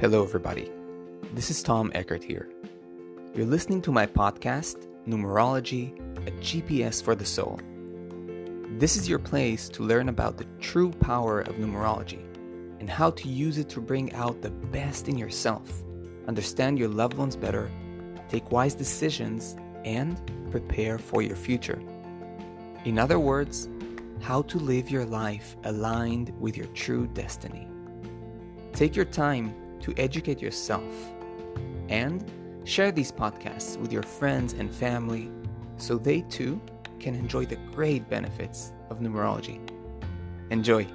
Hello, everybody. This is Tom Eckert here. You're listening to my podcast, Numerology, a GPS for the soul. This is your place to learn about the true power of numerology and how to use it to bring out the best in yourself, understand your loved ones better, take wise decisions, and prepare for your future. In other words, how to live your life aligned with your true destiny. Take your time to educate yourself and share these podcasts with your friends and family so they too can enjoy the great benefits of numerology. Enjoy!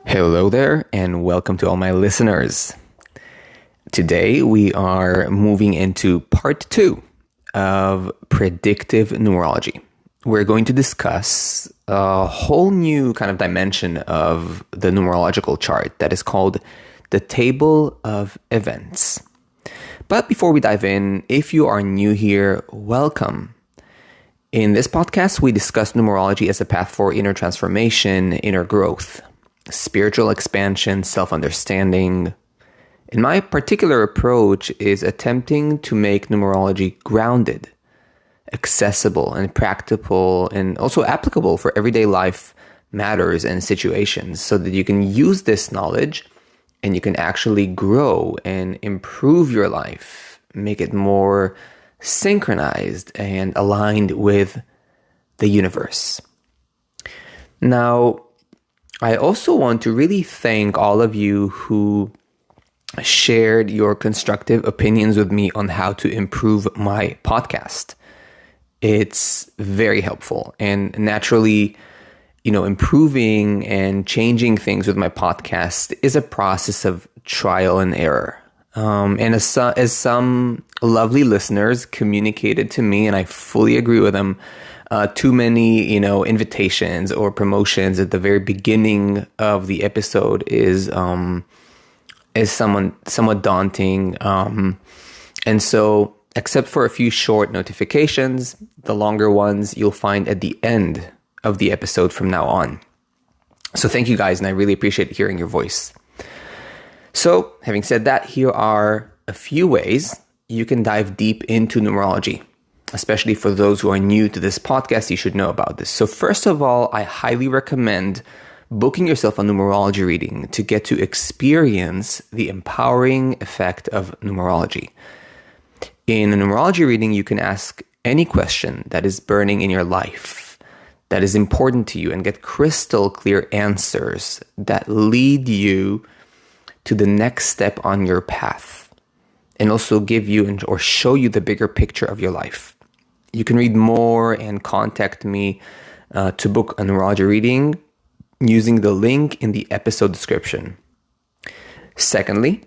Hello there and welcome to all my listeners. Today we are moving into part 2 of Predictive Numerology. We're going to discuss a whole new kind of dimension of the numerological chart that is called the Table of Events. But before we dive in, if you are new here, welcome. In this podcast, we discuss numerology as a path for inner transformation, inner growth, spiritual expansion, self-understanding. And my particular approach is attempting to make numerology grounded, accessible and practical, and also applicable for everyday life matters and situations so that you can use this knowledge and you can actually grow and improve your life, make it more synchronized and aligned with the universe. Now, I also want to really thank all of you who shared your constructive opinions with me on how to improve my podcast. It's very helpful, and naturally, improving and changing things with my podcast is a process of trial and error. And as some lovely listeners communicated to me, and I fully agree with them, too many, invitations or promotions at the very beginning of the episode is somewhat daunting. And so, except for a few short notifications, the longer ones you'll find at the end of the episode from now on. So thank you guys, and I really appreciate hearing your voice. So, having said that, here are a few ways you can dive deep into numerology. Especially for those who are new to this podcast, you should know about this. So first of all, I highly recommend booking yourself a numerology reading to get to experience the empowering effect of numerology. In a numerology reading, you can ask any question that is burning in your life, that is important to you, and get crystal clear answers that lead you to the next step on your path, and also give you or show you the bigger picture of your life. You can read more and contact me to book a numerology reading using the link in the episode description. Secondly,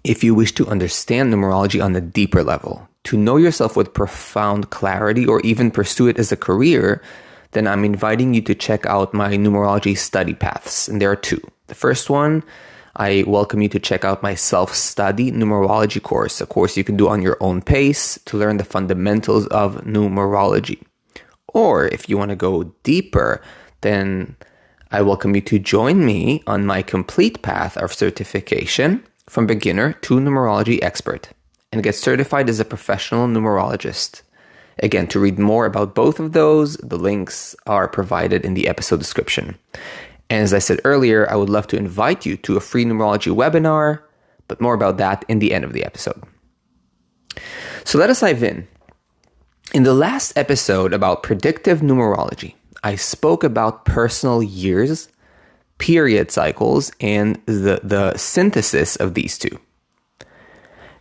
if you wish to understand numerology on a deeper level, to know yourself with profound clarity, or even pursue it as a career, then I'm inviting you to check out my numerology study paths. And there are 2. The first one, I welcome you to check out my self-study numerology course, a course you can do on your own pace to learn the fundamentals of numerology. Or if you want to go deeper, then I welcome you to join me on my complete path of certification from beginner to numerology expert and get certified as a professional numerologist. Again, to read more about both of those, the links are provided in the episode description. And as I said earlier, I would love to invite you to a free numerology webinar, but more about that in the end of the episode. So let us dive in. In the last episode about predictive numerology, I spoke about personal years, period cycles, and the synthesis of these two.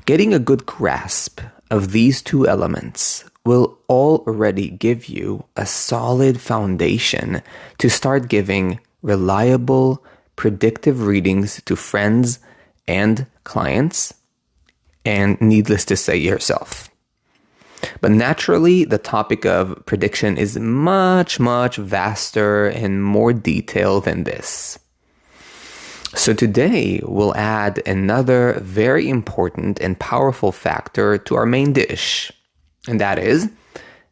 Getting a good grasp of these 2 elements will already give you a solid foundation to start giving reliable, predictive readings to friends and clients, and needless to say, yourself. But naturally, the topic of prediction is much, much vaster and more detailed than this. So today, we'll add another very important and powerful factor to our main dish. And that is,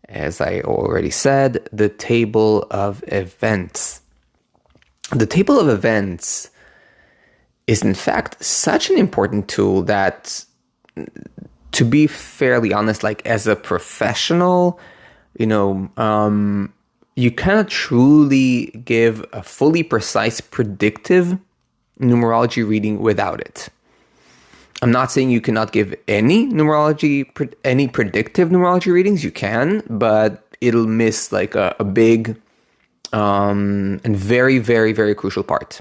as I already said, the Table of Events. The table of events is in fact such an important tool that, to be fairly honest, like as a professional, you cannot truly give a fully precise predictive numerology reading without it. I'm not saying you cannot give any predictive numerology readings. You can, but it'll miss like a big and very, very, very crucial part.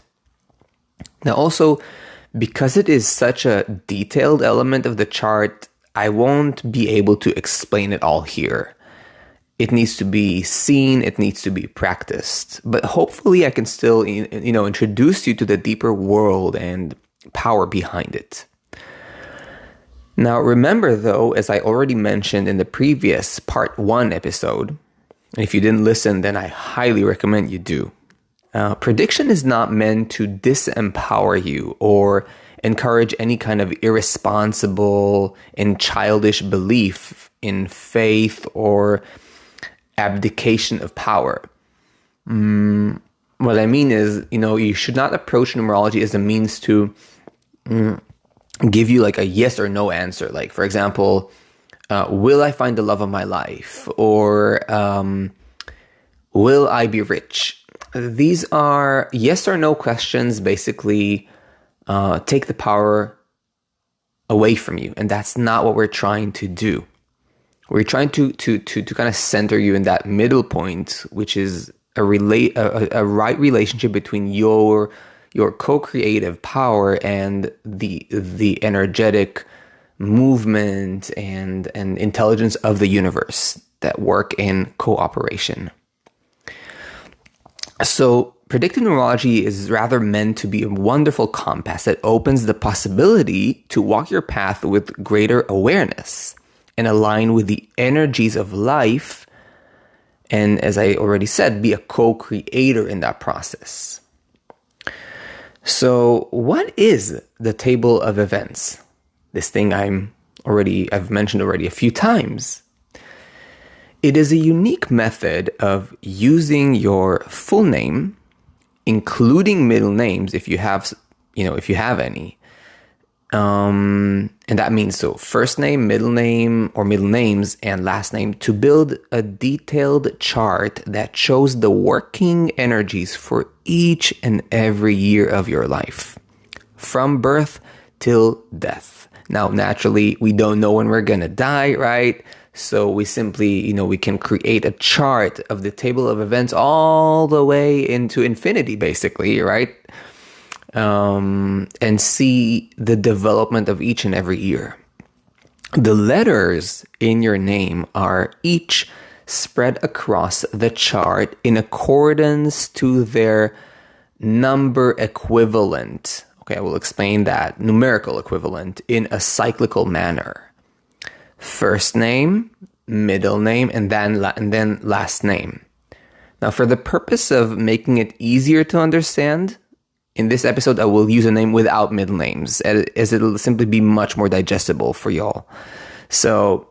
Now, also, because it is such a detailed element of the chart, I won't be able to explain it all here. It needs to be seen, it needs to be practiced. But hopefully I can still, introduce you to the deeper world and power behind it. Now, remember though, as I already mentioned in the previous part 1 episode, if you didn't listen, then I highly recommend you do. Prediction is not meant to disempower you or encourage any kind of irresponsible and childish belief in faith or abdication of power. What I mean is, you should not approach numerology as a means to give you like a yes or no answer. Like, for example, will I find the love of my life? Or will I be rich? These are yes or no questions, basically take the power away from you. And that's not what we're trying to do. We're trying to kind of center you in that middle point, which is a right relationship between your co-creative power and the energetic movement and intelligence of the universe that work in cooperation. So predictive numerology is rather meant to be a wonderful compass that opens the possibility to walk your path with greater awareness and align with the energies of life. And as I already said, be a co-creator in that process. So what is the table of events? This thing I've mentioned already a few times. It is a unique method of using your full name, including middle names if you have any. And that means first name, middle name, or middle names and last name, to build a detailed chart that shows the working energies for each and every year of your life, from birth till death. Now, naturally, we don't know when we're gonna die, right? So we simply, we can create a chart of the table of events all the way into infinity, basically, right? And see the development of each and every year. The letters in your name are each spread across the chart in accordance to their number equivalent. Okay, I will explain that. Numerical equivalent in a cyclical manner. First name, middle name, and then last name. Now, for the purpose of making it easier to understand, in this episode, I will use a name without middle names, as it'll simply be much more digestible for y'all. So,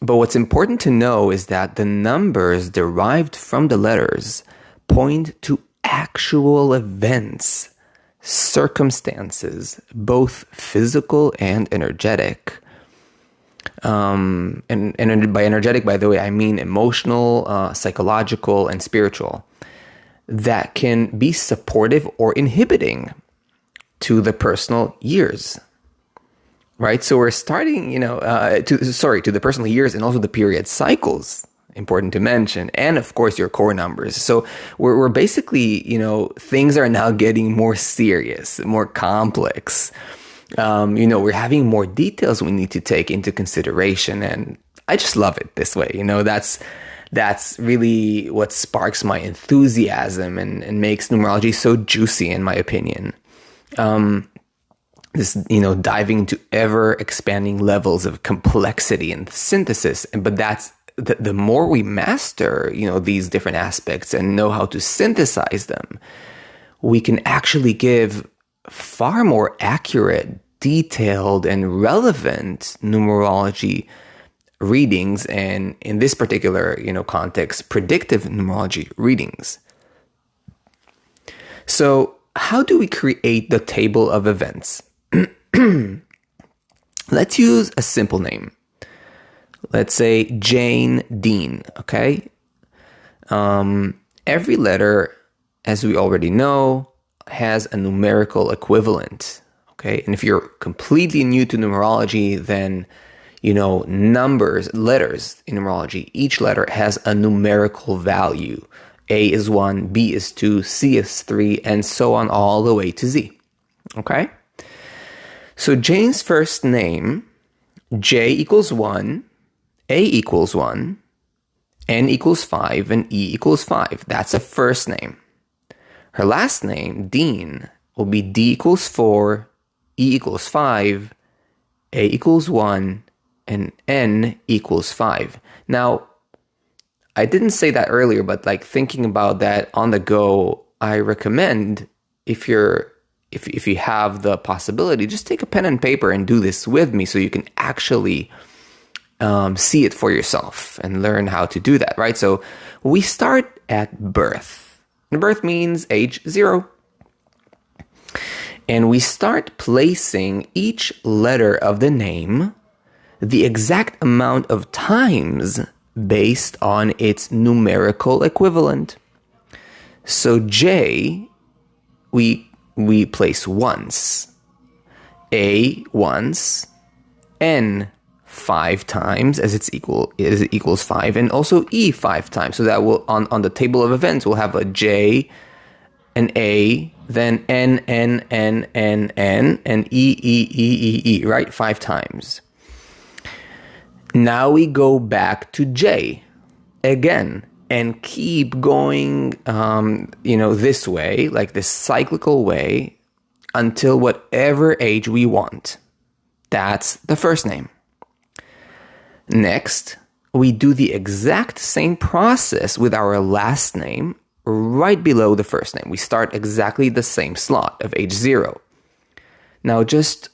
but what's important to know is that the numbers derived from the letters point to actual events, circumstances, both physical and energetic. And by energetic, by the way, I mean emotional, psychological, and spiritual, that can be supportive or inhibiting to the personal years, right? So we're starting, to the personal years and also the period cycles, important to mention, and of course your core numbers. So we're basically, things are now getting more serious, more complex. We're having more details we need to take into consideration, and I just love it this way. That's really what sparks my enthusiasm and makes numerology so juicy, in my opinion. Diving into ever expanding levels of complexity and synthesis. But that's the more we master, these different aspects and know how to synthesize them, we can actually give far more accurate, detailed, and relevant numerology readings, and in this particular, context, predictive numerology readings. So how do we create the table of events? Let's use a simple name. Let's say Jane Dean, okay? Every letter, as we already know, has a numerical equivalent, okay? And if you're completely new to numerology, then numbers, letters in numerology, each letter has a numerical value. A is 1, B is 2, C is 3, and so on all the way to Z, okay? So Jane's first name, J equals 1, A equals 1, N equals 5, and E equals 5. That's a first name. Her last name, Dean, will be D equals 4, E equals 5, A equals 1, and N equals 5. Now, I didn't say that earlier, but thinking about that on the go, I recommend if you have the possibility, just take a pen and paper and do this with me so you can actually see it for yourself and learn how to do that, right? So we start at birth. And birth means age 0. And we start placing each letter of the name the exact amount of times based on its numerical equivalent. So J, we place once, A once, N 5 times as it equals 5, and also E 5 times. So that will on the table of events we'll have a J, an A, then N, N, N, N, N, and E, E, E, E, E, right? 5 times. Now we go back to J again and keep going, this way, like this cyclical way, until whatever age we want. That's the first name. Next, we do the exact same process with our last name right below the first name. We start exactly the same slot of age 0. Now, just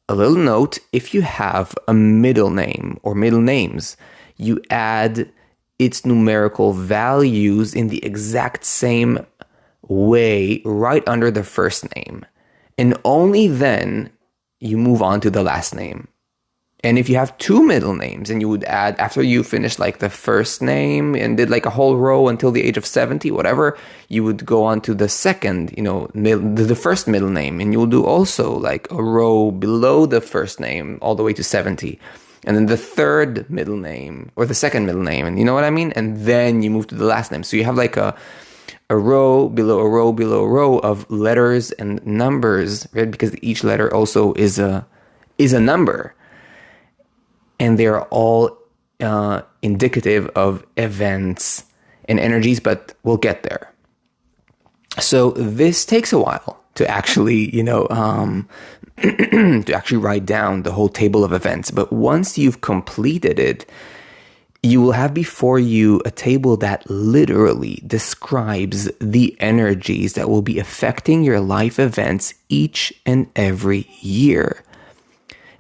a little note, if you have a middle name or middle names, you add its numerical values in the exact same way right under the first name. And only then you move on to the last name. And if you have 2 middle names and you would add, after you finish the first name and did a whole row until the age of 70, whatever, you would go on to the second, the first middle name, and you'll do also a row below the first name all the way to 70. And then the third middle name or the second middle name, and you know what I mean? And then you move to the last name. So you have a row below a row below a row of letters and numbers, right? Because each letter also is a number. And they're all indicative of events and energies, but we'll get there. So this takes a while to actually, to actually write down the whole table of events. But once you've completed it, you will have before you a table that literally describes the energies that will be affecting your life events each and every year.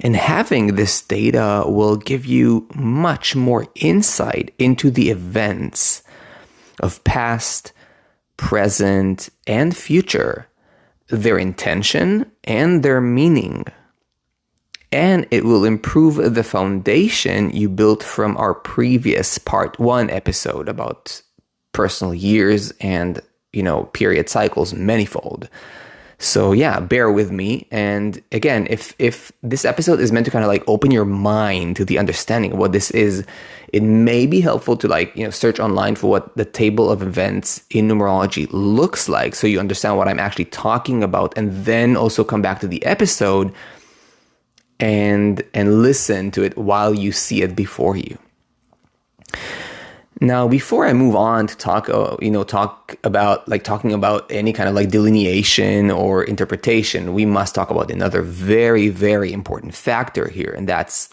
And having this data will give you much more insight into the events of past, present, and future, their intention and their meaning. And it will improve the foundation you built from our previous part 1 episode about personal years and, period cycles manifold. So yeah, bear with me. And again, if this episode is meant to kind of open your mind to the understanding of what this is, it may be helpful to search online for what the table of events in numerology looks like, so you understand what I'm actually talking about, and then also come back to the episode and listen to it while you see it before you. Now, before I move on to talking about any kind of delineation or interpretation, we must talk about another very, very important factor here, and that's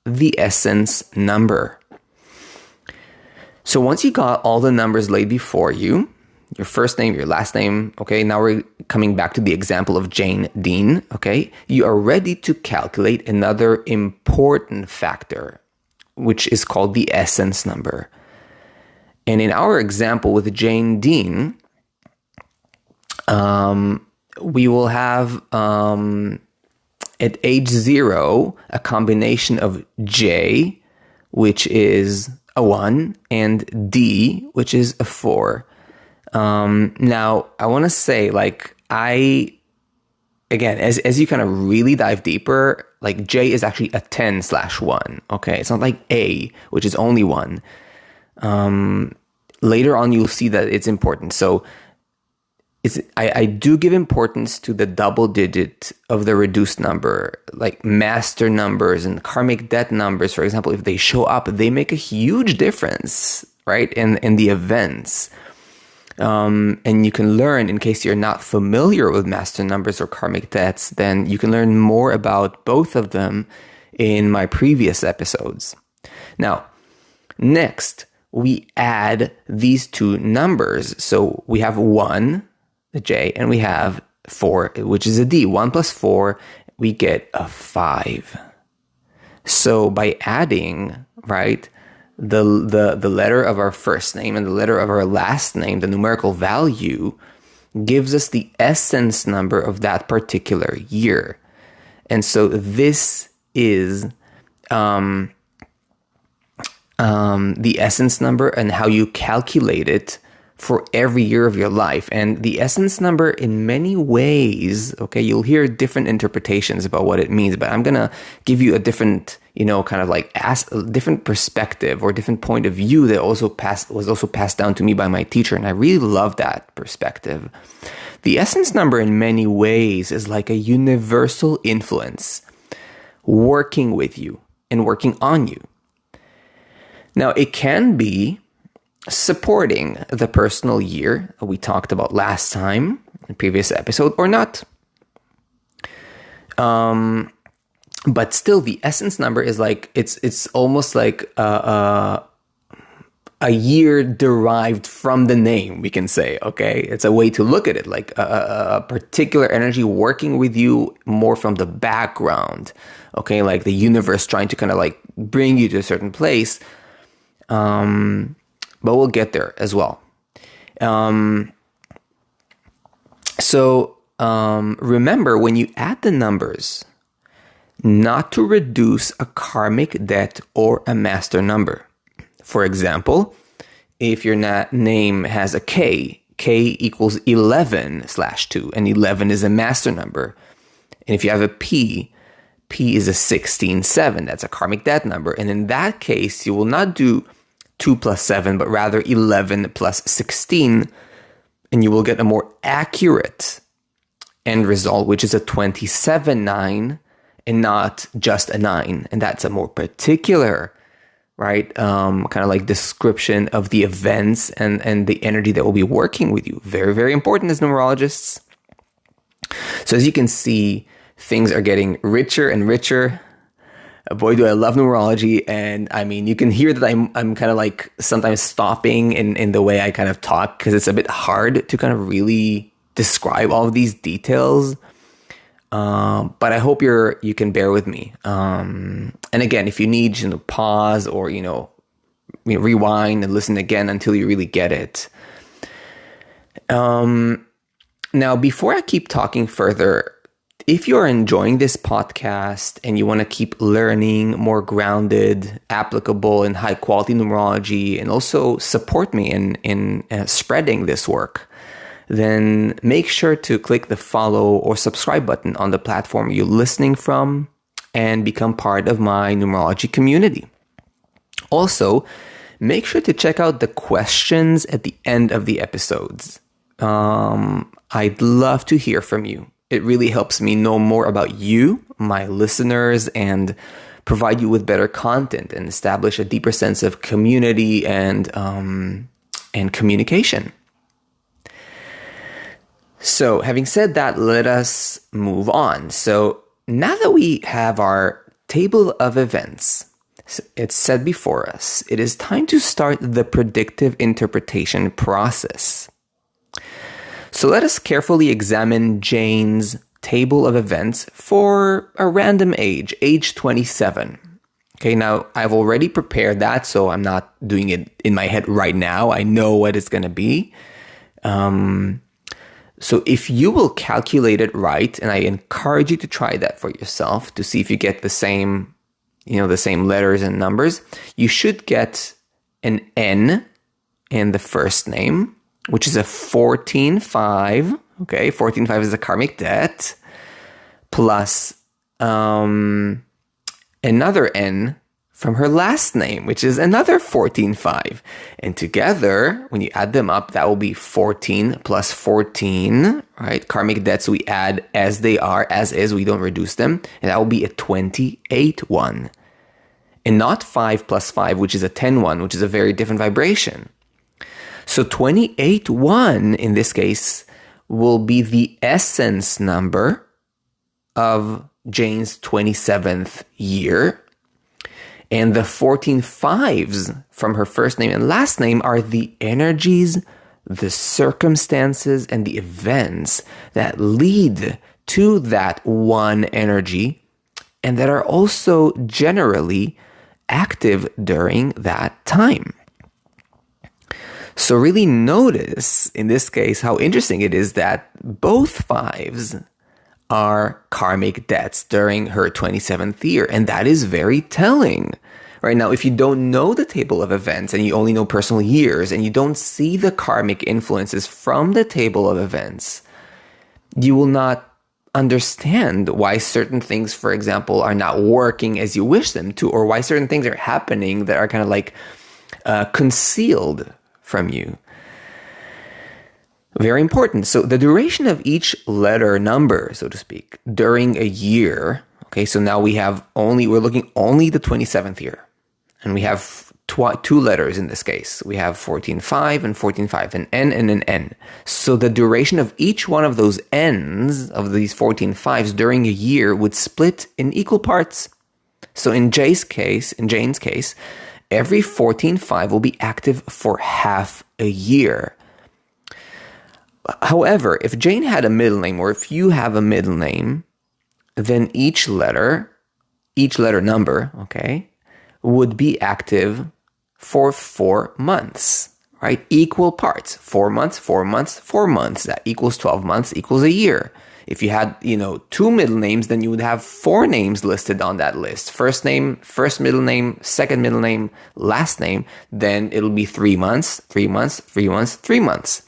the essence number. So once you got all the numbers laid before you, your first name, your last name, okay, now we're coming back to the example of Jane Dean, okay, you are ready to calculate another important factor, which is called the essence number. And in our example with Jane Dean, We will have at age 0 a combination of J, which is a 1, and D, which is a 4. Now, I want to say, like, again, as you kind of really dive deeper, like J is actually a 10/1. Okay, it's not like A, which is only 1. Later on, you'll see that it's important. So I do give importance to the double digit of the reduced number, like master numbers and karmic debt numbers, for example. If they show up, they make a huge difference, right, in the events. And you can learn, in case you're not familiar with master numbers or karmic debts, then you can learn more about both of them in my previous episodes. Now, next, we add these two numbers. So we have 1, the J, and we have 4, which is a D. 1 plus 4, we get a 5. So by adding, right, the letter of our first name and the letter of our last name, the numerical value gives us the essence number of that particular year. And so this is the essence number and how you calculate it for every year of your life. And the essence number, in many ways, okay, you'll hear different interpretations about what it means, but I'm going to give you a different, kind of like a different perspective or different point of view that was also passed down to me by my teacher. And I really love that perspective. The essence number, in many ways, is like a universal influence working with you and working on you. Now, it can be supporting the personal year we talked about last time in the previous episode, or not. But still, the essence number is like, it's almost like a year derived from the name, we can say, okay? It's a way to look at it, like a particular energy working with you more from the background, okay? Like the universe trying to kind of like bring you to a certain place. But we'll get there as well. So remember, when you add the numbers, not to reduce a karmic debt or a master number. For example, if your name has a K equals 11/2, and 11 is a master number. And if you have a P is a 16/7. That's a karmic debt number. And in that case, you will not do 2 plus 7, but rather 11 plus 16, and you will get a more accurate end result, which is a 27/9 and not just a 9. And that's a more particular, right, kind of like description of the events and the energy that will be working with you. Very, very important as numerologists. So as you can see, things are getting richer and richer. Boy, do I love numerology. And I mean, you can hear that I'm kind of like sometimes stopping in the way I kind of talk, because it's a bit hard to kind of really describe all of these details. But I hope you can bear with me. And again, if you need to pause or, rewind and listen again until you really get it. Now, before I keep talking further, if you're enjoying this podcast and you want to keep learning more grounded, applicable, and high quality numerology, and also support me in spreading this work, then make sure to click the follow or subscribe button on the platform you're listening from and become part of my numerology community. Also, make sure to check out the questions at the end of the episodes. I'd love to hear from you. It really helps me know more about you, my listeners, and provide you with better content and establish a deeper sense of community and communication. So having said that, let us move on. So now that we have our table of events, it's set before us, it is time to start the predictive interpretation process. So let us carefully examine Jane's table of events for a random age 27. Okay, now I've already prepared that, so I'm not doing it in my head right now. I know what it's going to be. So if you will calculate it right, and I encourage you to try that for yourself to see if you get the same, the same letters and numbers, you should get an N in the first name, which is a 14-5. Okay, 14-5 is a karmic debt, plus another N from her last name, which is another 14-5. And together, when you add them up, that will be 14 plus 14, right? Karmic debts we add as they are, as is, we don't reduce them. And that will be a 28-1. And not 5 plus 5, which is a 10-1, which is a very different vibration. So 28-1, in this case, will be the essence number of Jane's 27th year. And the 14-5s from her first name and last name are the energies, the circumstances, and the events that lead to that one energy and that are also generally active during that time. So really notice, in this case, how interesting it is that both 5s are karmic debts during her 27th year. And that is very telling. Right now, if you don't know the table of events and you only know personal years and you don't see the karmic influences from the table of events, you will not understand why certain things, for example, are not working as you wish them to, or why certain things are happening that are kind of like concealed from you. Very important. So the duration of each letter number, so to speak, during a year. Okay, so now we're looking only the 27th year. And we have two letters in this case. We have 14-5 and 14-5, an N and an N. So the duration of each one of those N's, of these 14-5s during a year, would split in equal parts. So in Jane's case, every 14-5 will be active for half a year. However, if Jane had a middle name, or if you have a middle name, then each letter number, okay, would be active for 4 months, right? Equal parts, 4 months, 4 months, 4 months. That equals 12 months, equals a year. If you had, 2 middle names, then you would have 4 names listed on that list. First name, first middle name, second middle name, last name. Then it'll be 3 months, 3 months, 3 months, 3 months.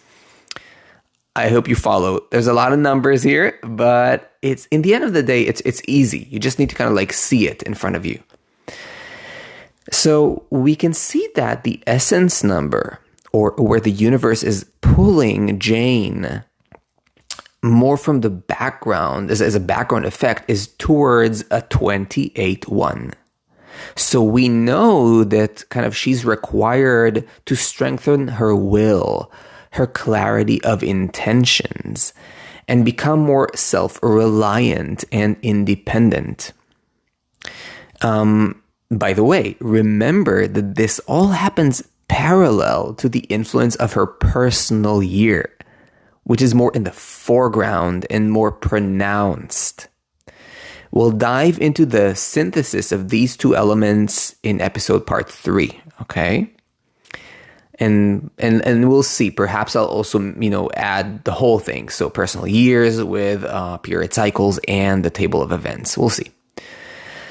I hope you follow. There's a lot of numbers here, but it's, in the end of the day, it's easy. You just need to kind of like see it in front of you. So we can see that the essence number, or where the universe is pulling Jane more from the background, as a background effect, is towards a 28-1. So we know that kind of she's required to strengthen her will, her clarity of intentions, and become more self-reliant and independent. By the way, remember that this all happens parallel to the influence of her personal year, which is more in the foreground and more pronounced. We'll dive into the synthesis of these two elements in episode part 3, okay? And we'll see. Perhaps I'll also, add the whole thing. So personal years with period cycles and the table of events. We'll see.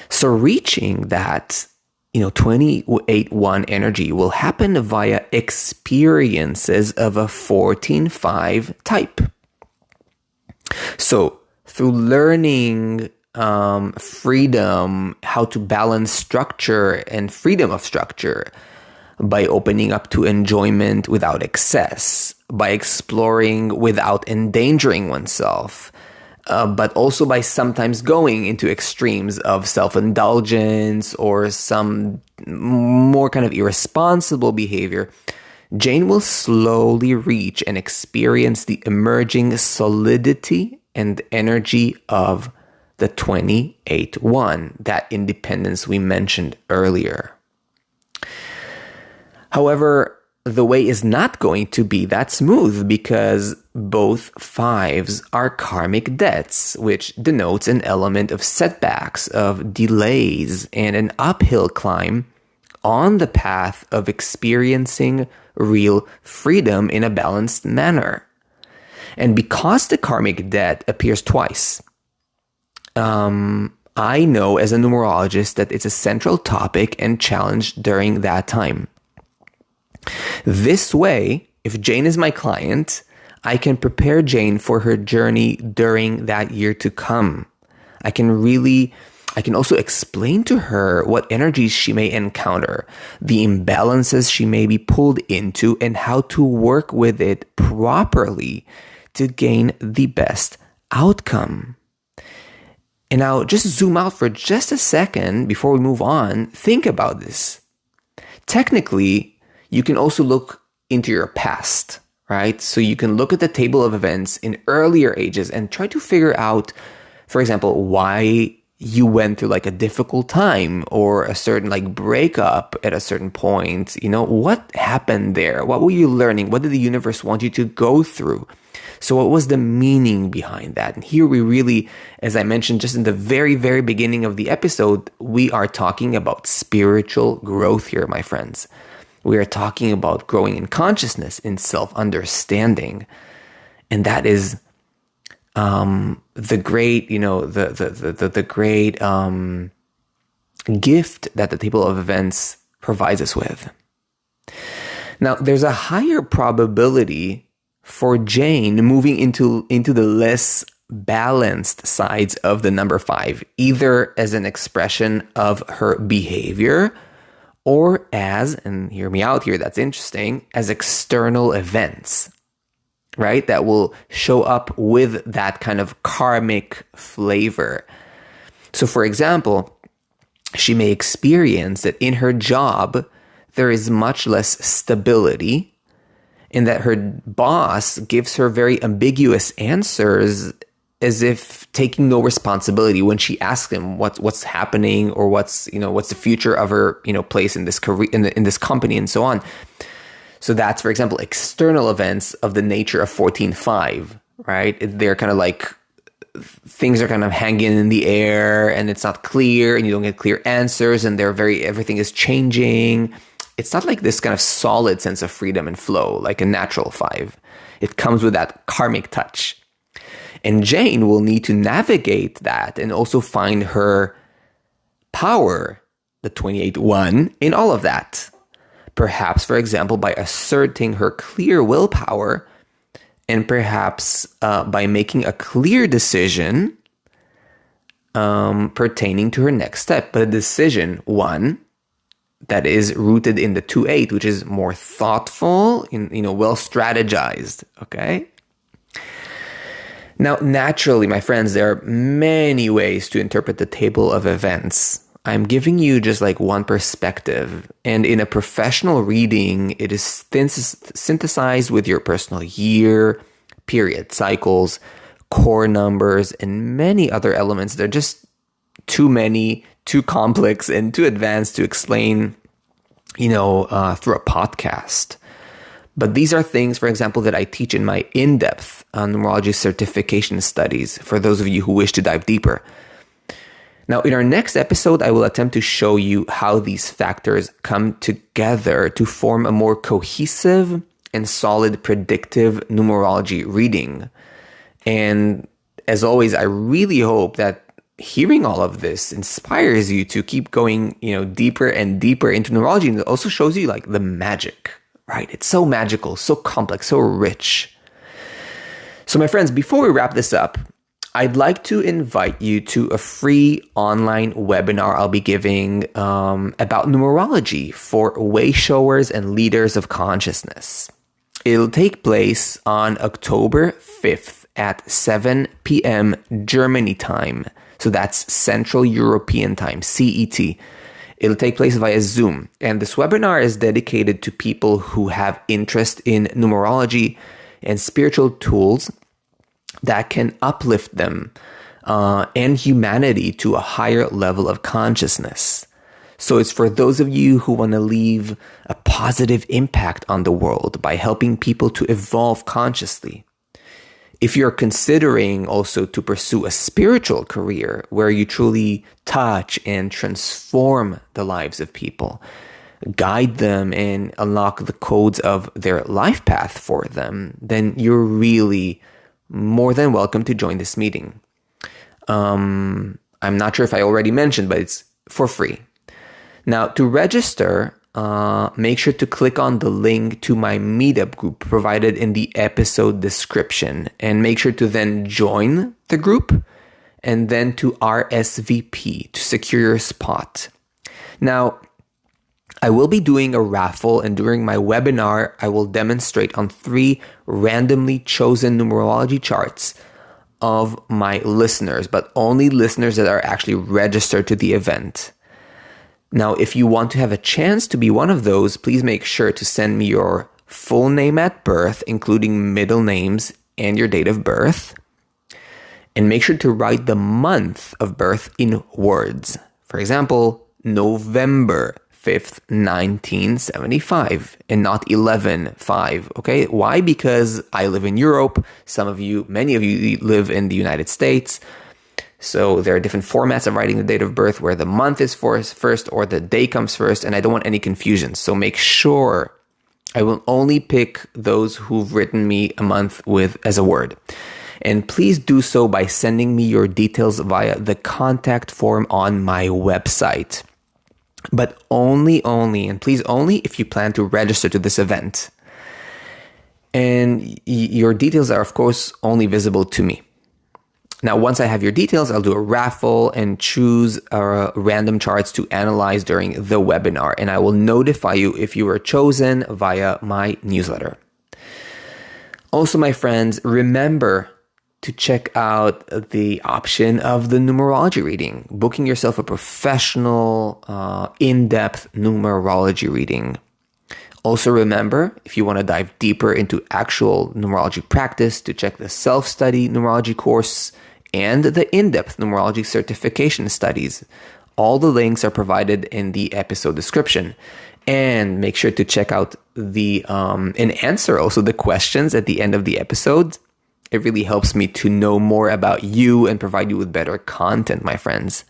So reaching that, 28-1 energy will happen via experiences of a 14-5 type. So through learning freedom, how to balance structure and freedom of structure, by opening up to enjoyment without excess, by exploring without endangering oneself, but also by sometimes going into extremes of self-indulgence or some more kind of irresponsible behavior, Jane will slowly reach and experience the emerging solidity and energy of the 28-1, that independence we mentioned earlier. However, the way is not going to be that smooth because both 5s are karmic debts, which denotes an element of setbacks, of delays, and an uphill climb on the path of experiencing real freedom in a balanced manner. And because the karmic debt appears twice, I know as a numerologist that it's a central topic and challenge during that time. This way, if Jane is my client, I can prepare Jane for her journey during that year to come. I can also explain to her what energies she may encounter, the imbalances she may be pulled into, and how to work with it properly to gain the best outcome. And now just zoom out for just a second before we move on. Think about this. Technically, you can also look into your past, right? So you can look at the table of events in earlier ages and try to figure out, for example, why you went through like a difficult time or a certain like breakup at a certain point. What happened there? What were you learning? What did the universe want you to go through? So what was the meaning behind that? And here we really, as I mentioned just in the very, very beginning of the episode, we are talking about spiritual growth here, my friends. We are talking about growing in consciousness, in self-understanding. And that is the great, the great gift that the table of events provides us with. Now, there's a higher probability for Jane moving into the less balanced sides of the number 5, either as an expression of her behavior or as, and hear me out here, that's interesting, as external events, right? That will show up with that kind of karmic flavor. So for example, she may experience that in her job, there is much less stability, in that her boss gives her very ambiguous answers as if taking no responsibility when she asks him what's happening or what's the future of her place in this career in this company and so on. So that's, for example, external events of the nature of 14.5, right? They're kind of like things are kind of hanging in the air and it's not clear and you don't get clear answers and everything is changing. It's not like this kind of solid sense of freedom and flow like a natural 5. It comes with that karmic touch. And Jane will need to navigate that and also find her power, the 28-1, in all of that. Perhaps, for example, by asserting her clear willpower and perhaps by making a clear decision pertaining to her next step. But a decision, one, that is rooted in the 2-8, which is more thoughtful, well strategized, okay? Now, naturally, my friends, there are many ways to interpret the table of events. I'm giving you just like one perspective. And in a professional reading, it is synthesized with your personal year, period cycles, core numbers, and many other elements. They're just too many, too complex, and too advanced to explain, through a podcast. But these are things, for example, that I teach in my in-depth numerology certification studies for those of you who wish to dive deeper. Now, in our next episode, I will attempt to show you how these factors come together to form a more cohesive and solid predictive numerology reading. And as always, I really hope that hearing all of this inspires you to keep going, deeper and deeper into numerology. And it also shows you like the magic, right? It's so magical, so complex, so rich. So my friends, before we wrap this up, I'd like to invite you to a free online webinar I'll be giving about numerology for way showers and leaders of consciousness. It'll take place on October 5th at 7 p.m. Germany time. So that's Central European Time, CET. It'll take place via Zoom. And this webinar is dedicated to people who have interest in numerology and spiritual tools that can uplift them and humanity to a higher level of consciousness. So it's for those of you who want to leave a positive impact on the world by helping people to evolve consciously. If you're considering also to pursue a spiritual career where you truly touch and transform the lives of people, guide them and unlock the codes of their life path for them, then you're really more than welcome to join this meeting. I'm not sure if I already mentioned, but it's for free. Now, to register, make sure to click on the link to my Meetup group provided in the episode description, and make sure to then join the group and then to RSVP to secure your spot. Now, I will be doing a raffle, and during my webinar, I will demonstrate on 3 randomly chosen numerology charts of my listeners, but only listeners that are actually registered to the event. Now, if you want to have a chance to be one of those, please make sure to send me your full name at birth, including middle names and your date of birth. And make sure to write the month of birth in words. For example, November 5th, 1975, and not 11/5. Okay, why? Because I live in Europe. Many of you live in the United States. So there are different formats of writing the date of birth where the month is first or the day comes first, and I don't want any confusion. So make sure I will only pick those who've written me a month as a word. And please do so by sending me your details via the contact form on my website. But only, and please only if you plan to register to this event. And your details are, of course, only visible to me. Now, once I have your details, I'll do a raffle and choose random charts to analyze during the webinar. And I will notify you if you are chosen via my newsletter. Also, my friends, remember to check out the option of the numerology reading, booking yourself a professional, in-depth numerology reading. Also remember, if you want to dive deeper into actual numerology practice, to check the self-study numerology course and the in-depth numerology certification studies. All the links are provided in the episode description. And make sure to check out and answer also the questions at the end of the episode. It really helps me to know more about you and provide you with better content, my friends.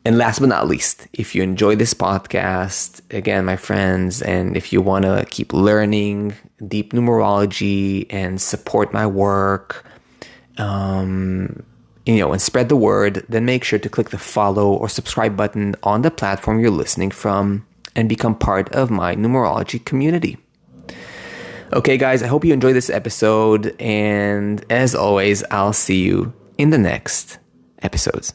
And last but not least, if you enjoy this podcast, again, my friends, and if you want to keep learning deep numerology and support my work, and spread the word, then make sure to click the follow or subscribe button on the platform you're listening from and become part of my numerology community. Okay, guys, I hope you enjoyed this episode, and as always, I'll see you in the next episodes.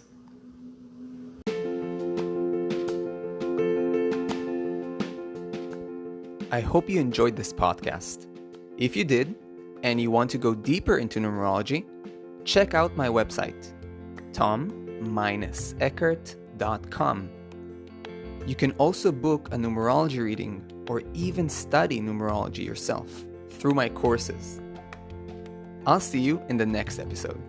I hope you enjoyed this podcast. If you did, and you want to go deeper into numerology, check out my website, tom-eckert.com. You can also book a numerology reading or even study numerology yourself through my courses. I'll see you in the next episode.